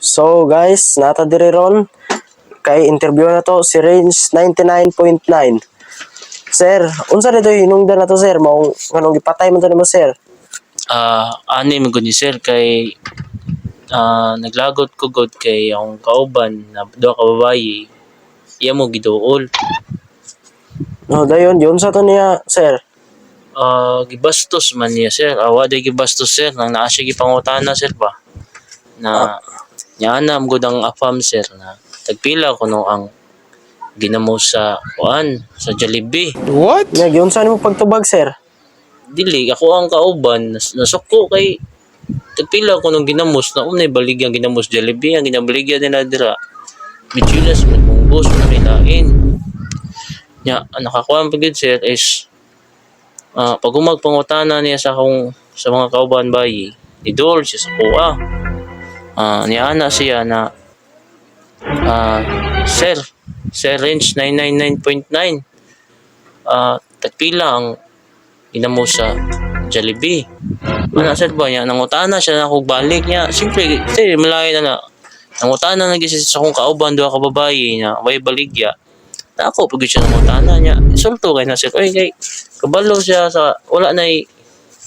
So guys, nata diri ron kay interview na to si Range 99.9. Sir, unsa dito hinungdan na to sir? Mao nganong gipatay man to nimo sir? Ani man gud ni sir kay naglagot ko god kay akong kauban na duha ka babayi. Iya mo giduol. No, dayon yun sa to niya sir. Gibastos man niya sir. Wa day gibastos sir nang naa siya gipangutana sir ba. Na Yaanam gud ang afam sir na tagpila kuno ang ginamo sa kuan sa Jollibee. What? Nya yun sa nimo pagtubag sir? Dili ako ang kauban nasuko kay tagpila ko nung ginamos na unay baligyan ginamos Jollibee ang ginabaligyan nila dira. Bichulas man munggos na nilain. Nya nakakuha pa gid sir is pag umagpangutana niya sa mga kauban bayi, idol siya sa kuha. Niya ana siya na Sir Range 999.9 tagpila ang ginamo sa Jollibee. Ana sir ba niya nangutana siya na kog balik niya. Siyempre sir malayo na nangutana na gid sa akong kauban duha ka babayi na way baligya. Na ako pag siya nangutana niya. Sulto kay na sir. Oy kay kabalo siya sa wala na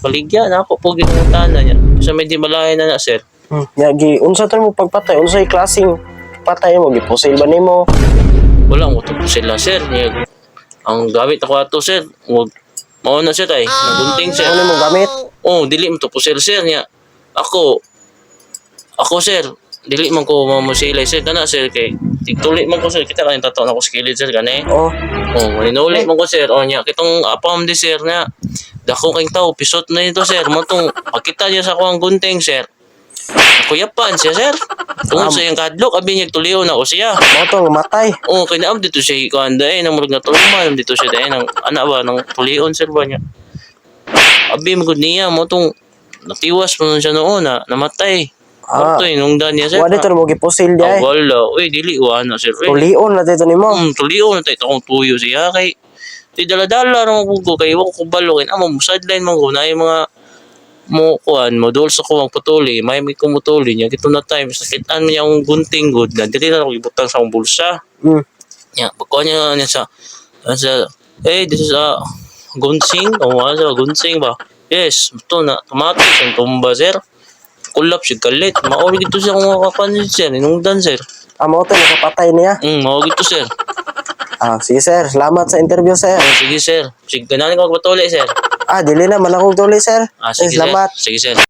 baligya na ako pag nangutana niya. Sa medyo malayo na sir. Nya gi unsa to mo pagpatay? Unsay klaseng patay mo? Gipusil ba nimo? Wala mo to sila sir. Niya, ang gamit ako ato sir. Wag mao na sir ay nagunting sir. Ano mo gamit? Dili mo to sir niya. Ako sir, dili man ko mamusilay sir kana sir kay tigtuli man ko sir kita kay tato na ko skilled sir kanay. Malinuli man ko sir nya kitong apam di sir na dako kay tao pisot na ito sir mo tong pagkita niya sa kuang gunting sir. Kuyapan siya sir. Tungod sa iyang kadlok abi niya tuliw na ko siya. Mao to matay. Kay naam dito siya kuanda nang murag natulman dito siya dai nang ana ba nang tulion sir ba niya. Abi mo gud niya mo tong natiwas mo siya noon na namatay. Nung niya sir. Wa dito mo gipusil di ay. Wala. Dili na sir. Tulion na dito nimo. Tulion na tayo akong tuyo siya kay di dala-dala ra mo ko kay wa ko kabalo kay amo sideline man ko na yung mga mo kuan mo dol sa kuwang putuli may kumutuli niya gito na times nakitaan mo niya ang gunting good na dili na ako ibutang sa akong bulsa. Ya, pagkuha niya sa this is a gunting sa gunting ba. Yes, ito na tumatis ang tumba sir. Kulap siya kalit. Maori gito siya kung makapansin sir. Inungdan sir. Amo to nakapatay niya. Maori gito sir. Sige sir, salamat sa interview sir. Sige sir. Sige, gananin ko magpatuloy sir. Dili na man akong tuloy sir. Sige salamat. sir. Sige sir.